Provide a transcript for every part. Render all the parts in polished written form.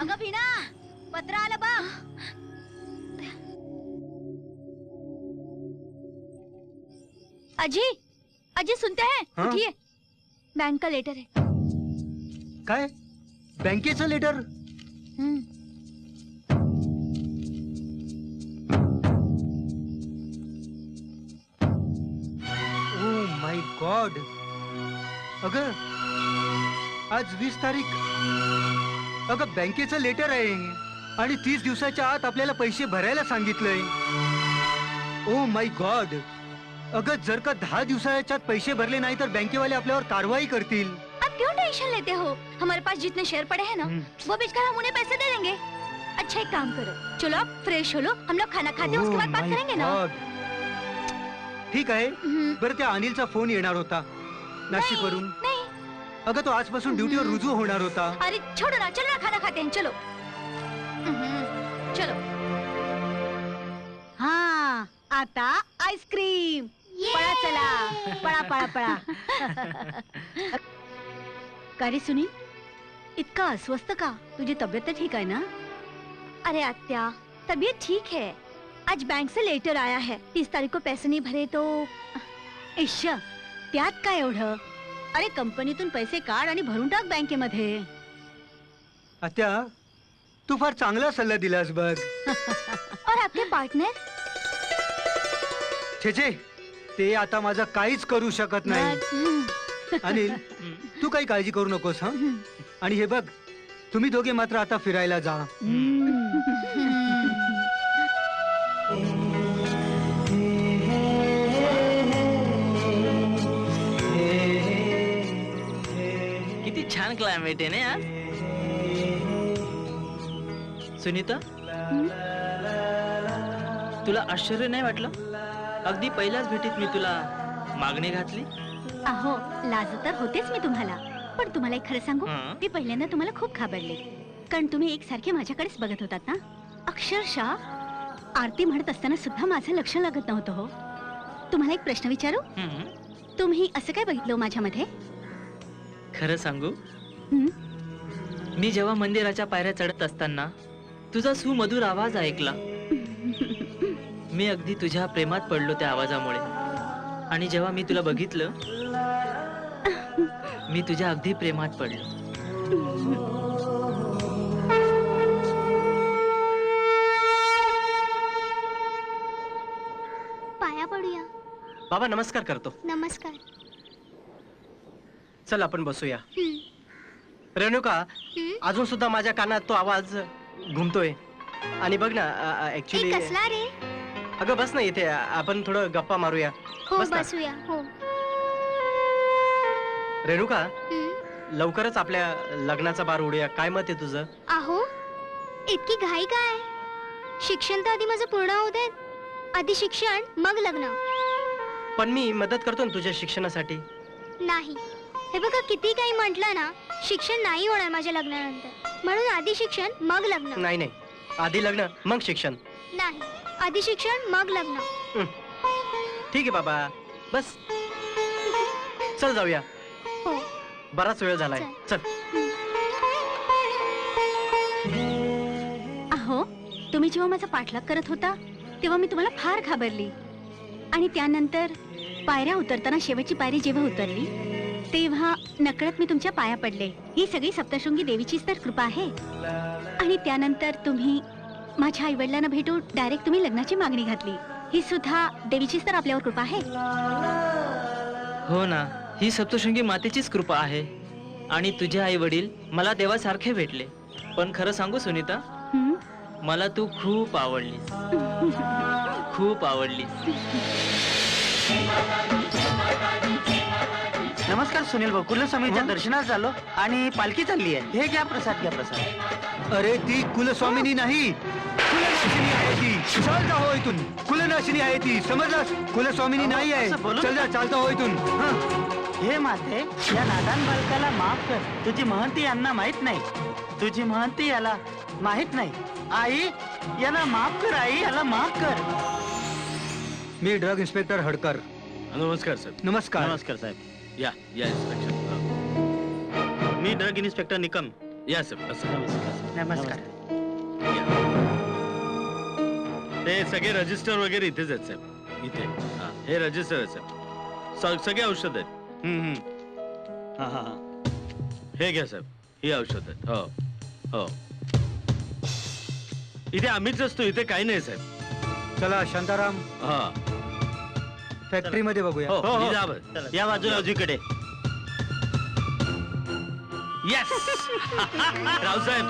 अगं वीणा, पत्र आलं बा. अजी, अजी सुनते हैं? उठिए, बैंक का लेटर है. काय? बँकेचं लेटर? Oh my God. अगं आज 20 तारीख. अगं बँकेचं लेटर आहे आणि 30 दिवसाच्या आत आपल्याला पैसे भरायला सांगितलंय. Oh my God. अगं जर का 10 दिवसाच्या आत पैसे भरले नाही तर बँकेवाले आपल्यावर कारवाई करतील. आप क्यों टेंशन लेते हो? हमारे पास जितने शेयर पड़े हैं ना, वो बेचकर हम उन्हें पैसे दे देंगे. अच्छा एक काम करो, चलो आप फ्रेश हो लो, हम लोग खाना खाते हैं, उसके बाद बात करेंगे ना. ठीक आहे. बरं त्या अनिलचा फोन येणार होता नाशिकवरून. नहीं. अगं तो आजपासून ड्युटीवर रुजू होणार होता. अरे छोड़ो ना, चलो ना खाना खाते हैं, चलो. चलो. हाँ, आता आईस्क्रीम. पळा चला, पळा पळा पळा. का रे सुनील, इतका अस्वस्थ का? तुझी तब्येत तर ठीक आहे ना? अरे आत्या, तबीयत ठीक है. आज बैंक से लेटर आया है, 30 तारीख को पैसे नहीं भरे तो. ईश्य, त्यात काय एवढं? अरे कंपनीतून पैसे काढ आणि भरून टाक बँकेमध्ये. आत्या तू फार चांगला सल्ला दिलास बघ. और आपके पार्टनर? छे ते आता माझं काहीच करू शकत नाही. अनिल तू काही काळजी करू नकोस. हा, आणि हे बघ तुम्ही दोघे मात्र आता फिरायला जा. किती छान क्लायमेट आहे ना आज. सुनीता, तुला आश्चर्य नाही वाटलं? अगदी पहिल्याच भेटीत मी तुला मागणी घातली. अहो लाज तर होतेच मी तुम्हाला, पण तुम्हाला एक खरं सांगू, मी पहिल्यांदा तुम्हाला खूप घाबरले, कारण तुम्ही एकसारखे माझ्याकडेच बघत होतात ना. अक्षरशः आरती म्हणत असताना सुद्धा माझं लक्ष लागत नव्हतं. हो, तुम्हाला एक प्रश्न विचारू? तुम्ही असं काय बघितलं माझ्यामध्ये? खरं सांगू, मी जेव्हा मंदिराच्या पायऱ्या चढत असताना तुझा सुमधुर आवाज ऐकला. मी अगदी तुझ्या प्रेमात पडलो त्या आवाजामुळे. आणि जेव्हा मी तुला बघितलं, मी तुझ्या अगदी प्रेमात पडलो. पाया पडूया. बाबा नमस्कार करतो. नमस्कार. चल आपण बसूया. रेणुका, अजून सुद्धा माझ्या कानात तो आवाज घुमतोय. आणि बघ ना, ऍक्च्युली कसला रे? अगं बस ना इथे, आपण थोडं गप्पा मारूया. हो बस ना. बसूया. हो. रेणुका, लवकरच आपल्या लग्नाचा बार उडूया. काय मत आहे तुझं? अहो इतकी घाई काय? शिक्षण तर आधी माझं पूर्ण होऊ दे. आधी शिक्षण मग लग्न. पण मी मदत करतो ना तुझ्या शिक्षणासाठी. नाही, हे बघा किती काही म्हटलं ना, शिक्षण नाही होणार माझ्या लग्नानंतर. म्हणून आधी शिक्षण मग लग्न. नाही नाही, आधी लग्न मग शिक्षण. नाही, आधी शिक्षण मग लग्न. ठीक आहे बाबा, बस चल जाऊया. हो. बराच वेळ झालाय. चल. अहो, तुम्ही जेव्हा माझा पाठलाग करत होता तेव्हा मी तुम्हाला फार घाबरली. आणि त्यानंतर पायऱ्या उतरताना शेवटची पायरी जेव्हा उतरली तेव्हा नकळत मी तुमच्या पाया पडले. ही सगळी सप्तशृंगी देवीचीच तर कृपा आहे. आणि त्यानंतर तुम्ही माझ्या आई वडिलांना भेटून डायरेक्ट तुम्ही लग्नाची मागणी घातली. ही सुद्धा देवीचीच तर आपल्यावर कृपा आहे. हो ना, ही सप्तशृंगी मातेचीच कृपा आहे. आणि तुझे आई वडील मला देवासारखे भेटले. पण खरं सांगू सुनीता, मला तू खूप आवडलीस. खूप आवडलीस. नमस्कार सुनील भाऊ, कुलस्वामीच्या दर्शनात झालो आणि पालखी चालली आहे. हे घ्या प्रसाद, घ्या प्रसाद. अरे ती कुलस्वामिनी नाही, कुलनाशिनी आहे ती. चल जा हो इथून. कुलनाशिनी आहे ती, समजलास? कुलस्वामिनी नाही आहे. चल जा, चालता हो इथून. हे माते, या नादान बालकाला माफ कर. तुझी महंती यांना माहित नाही. तुझी महंती याला माहित नाही. आई, याला माफ कर. आई, याला माफ कर. मी ड्रग इन्स्पेक्टर हडकर. नमस्कार साहेब. नमस्कार. नमस्कार साहेब. या इन्स्पेक्शन. मी ड्रग इन्स्पेक्टर निकम. या साहेब असं नमस्कार. ते सगळे रजिस्टर वगैरे इथेच आहेत साहेब. इथे हा, हे रजिस्टर आहेत साहेब. सगळे औषध आहेत. हा, हा, हा. हे घ्या साहेब, ही औषध आहेत. हो हो, इथे आम्हीच असतो, इथे काही नाही साहेब. चला शांताराम, हा फॅक्टरी मध्ये बघूया. हो हो, हो. ही जा बरं. चला, या बाजूला उजवीकडे. येस. रावसाहेब,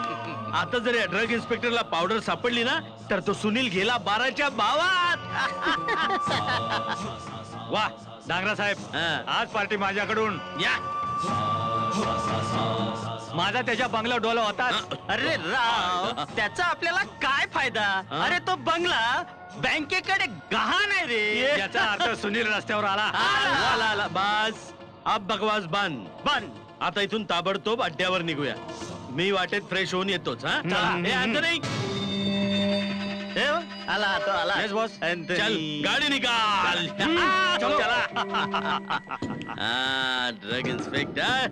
आता जर या ड्रग इन्स्पेक्टरला पावडर सापडली ना तर तो सुनील गेला 12च्या भावात. वा डांगरा साहेब, हा. आज पार्टी माझ्याकडून. या माझा त्याच्या बंगला डोला होता. अरे राव, त्याचा आपल्याला काय फायदा? हा? अरे तो बंगला बँकेकडे गहाण आहे रे. याचा अर्थ सुनील रस्त्यावर आला. आला आला. बस अब बकवास बंद. बन. आता इथून ताबडतोब अड्ड्यावर निघूया. मी वाटेत फ्रेश होऊन येतोच. हा चला. हे अँथनी, हे बघ, आला तो आला. Yes, boss. चल गाडी निकाल. चलो. Drug inspector.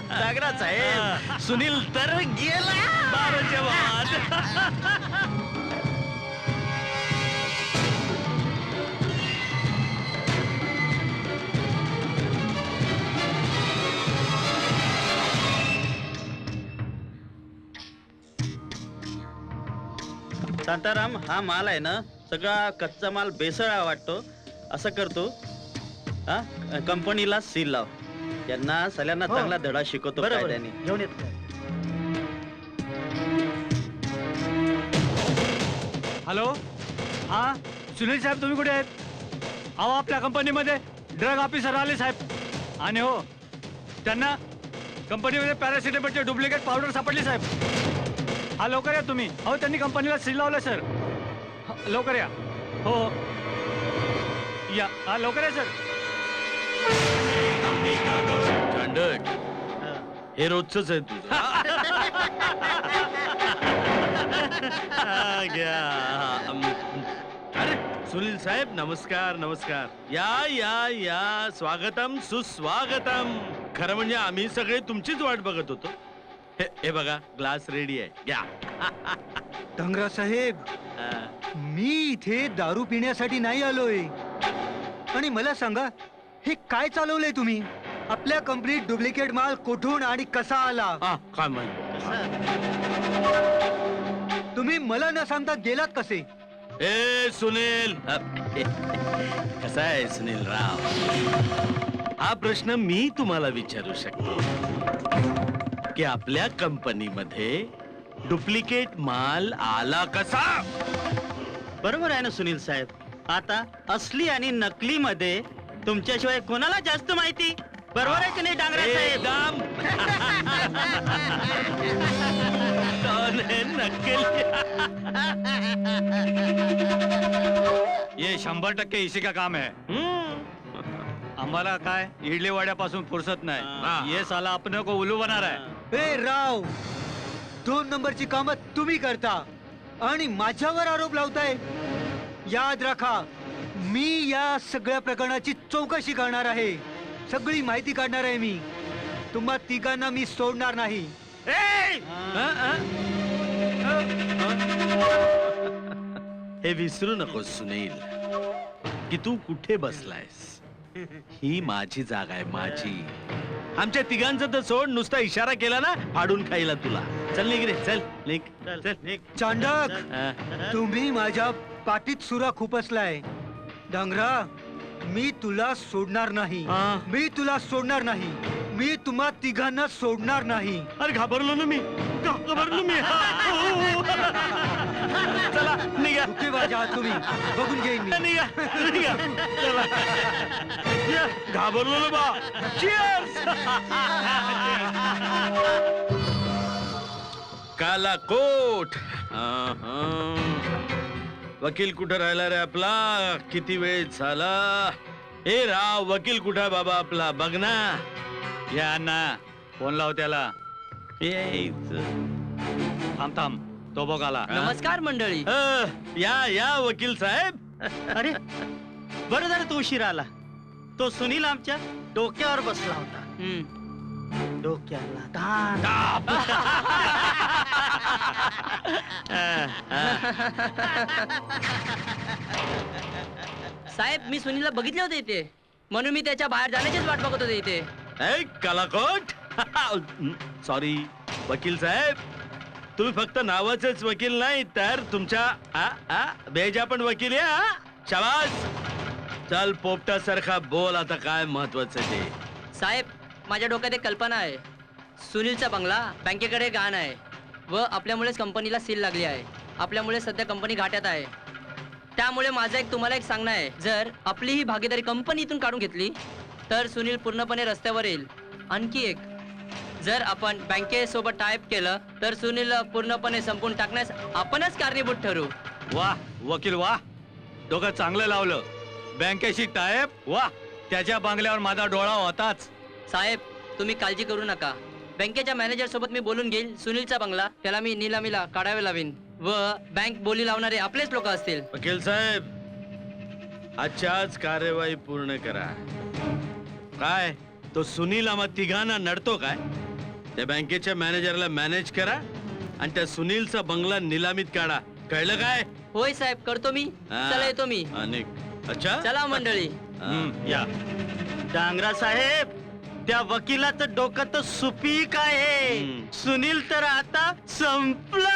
जागरा साहेब, सुनील तर गेला. 12च्या भावात. शांताराम, हा माल आहे ना सगळा कच्चा माल बेसळा वाटतो. असं करतो, हा कंपनीला सील लाव. यांना सगळ्यांना हो. चांगला धडा शिकवतो कायद्याने. घेऊन येतो. हॅलो, हा सुनील साहेब, तुम्ही कुठे आहेत? अहो, आपल्या कंपनीमध्ये ड्रग ऑफिसर आले साहेब. आणि हो, त्यांना कंपनीमध्ये पॅरासिटामॉलचे डुप्लिकेट पावडर सापडली साहेब. हा लवकर या तुम्ही. अहो, त्यांनी कंपनीला सील लावलं सर. हा, लवकर या. हो हो. या, हा लवकर या सर. चांडक, हे रोजच आहे तुझं. अरे सुनील साहेब, नमस्कार नमस्कार. या या या, स्वागतम सुस्वागतम. खरं म्हणजे आम्ही सगळे तुमचीच वाट बघत होतो. हे बघा, ग्लास रेडी आहे, घ्या. डांगरा साहेब, मी इथे दारू पिण्यासाठी नाही आलोय. आणि मला सांगा, हे काय चालवलंय तुम्ही? आपल्या कंपनीत डुप्लिकेट माल कुठून आणि कसा आला? काय म्हणतो? तुम्ही मला न सांगता गेलात कसे? ए सुनील, कसा आहे सुनील राव? हा प्रश्न मी तुम्हाला विचारू शकतो की आपल्या कंपनीमध्ये डुप्लिकेट माल आला कसा? बरोबर आहे ना सुनील साहेब. आता असली आणि नकली मध्ये तुमच्याशिवाय कोणाला जास्त माहिती? बरोबर आहे की नाही डांगरा साहेब? एकदम. कौन है नकली? ये 100% इसी का काम है. आम्हाला काय इडली वड्यापासून फुरसत हा. नाही. ये साला अपने को उल्लू बना रहा है. ए राव, 2 नंबरची कामं तुम्ही करता आणि माझ्यावर आरोप लावताय. याद राखा, मी या सगळ्या प्रकरणाची चौकशी करणार आहे. सगळी माहिती काढणार आहे मी. तुम्हा तिघांना मी सोडणार नाही. हे विसरू नकोस सुनील की तू कुठे बसलायस. ही माझी जागा आहे, माझी. आमच्या तिघांचं तर सोड, नुसता इशारा केला ना फाडून खायला तुला. चल निघ रे, चल निघ, चल निघ. चांडक, हा. तुम्ही माझ्या पाठीत सुरा खुपसलाय. डांगरा, मी तुला सोडणार नाही. हा. मी तुला सोडणार नाही. मी तुम्हा तिघांना सोडणार नाही. अरे घाबरलो ना मी, घाबरलो मी. चला निघा, धोकेबाज आहात तुम्ही, बघून घेईन मी. निघा, निघा. चला. या, घाबरलो ना बा. Cheers. काला कोट. वकील कुठं राहिला रे आपला? किती वेळ झाला? ए राव, वकील कुठं बाबा आपला? बघ ना. या ना, फोन लाव त्याला. थांब थांब, तो बघ आला. नमस्कार मंडळी. या वकील साहेब. अरे बरं झालं तू उशीर आला. तो सुनील आमच्या डोक्यावर बसला होता. हम्म. डोक्याला ताण. साहेब मी सुनीलला बघितले होते इथे म्हणून मी त्याच्या बाहेर जाण्याचीच वाट बघत होते इथे. ए, कलाकोट सॉरी वकील साहेब, तुम्ही फक्त नावाचेच वकील नाही तर तुमच्या बेजा पण वकील आहे. शाबास. चल पोपटासारखा बोल आता काय महत्वाचं ते. साहेब माझ्या डोक्यात एक कल्पना आहे. सुनीलचा बंगला बँकेकडे गहाण आहे व आपल्यामुळेच कंपनीला सील लागली आहे. आपल्यामुळे सध्या कंपनी घाट्यात आहे. त्यामुळे माझं तुम्हाला एक सांगणं आहे, जर आपली ही भागीदारी कंपनीतून काढून घेतली तर सुनील पूर्णपणे रस्त्यावर येईल. आणखी एक, जर आपण बँकेसोबत टायप केलं तर सुनील पूर्णपणे संपून टाकण्यास आपणच कारणीभूत ठरू. वा वकील वा, डोकं चांगलं लावलं. बँकेशी टायप, वा त्याच्या बांगल्यावर माझा डोळा होताच. साहेब तुम्ही काळजी करू नका. बँकेच्या मॅनेजर सोबत मी बोलून घेईल. सुनीलचा बंगला त्याला मी निलामीला काढावे लावीन व बँक बोली लावणारे आपलेच लोक असतील. वकील साहेब, आजच्याच कार्यवाही पूर्ण करा. काय तो सुनील आम्हा तिघांना नडतो काय? त्या बँकेच्या मॅनेजरला मॅनेज करा आणि त्या सुनीलचा बंगला निलामीत काढा. कळलं काय? होय साहेब करतो मी. हा. चला येतो मी. अनेक अच्छा चला मंडळी. या डांगरा साहेब, त्या वकिलाचं डोकं तर सुपीक आहे. हम्म. सुनील तर आता संपला.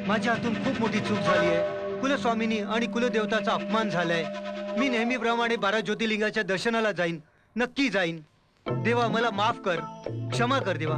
माझ्या हातून खूप मोठी चूक झाली आहे. कुलस्वामिनी आणि कुलदेवताचा अपमान झालाय. मी नेहमीप्रमाणे 12 ज्योतिर्लिंगाच्या दर्शनाला जाईन, नक्की जाईन. देवा मला माफ कर, क्षमा कर देवा.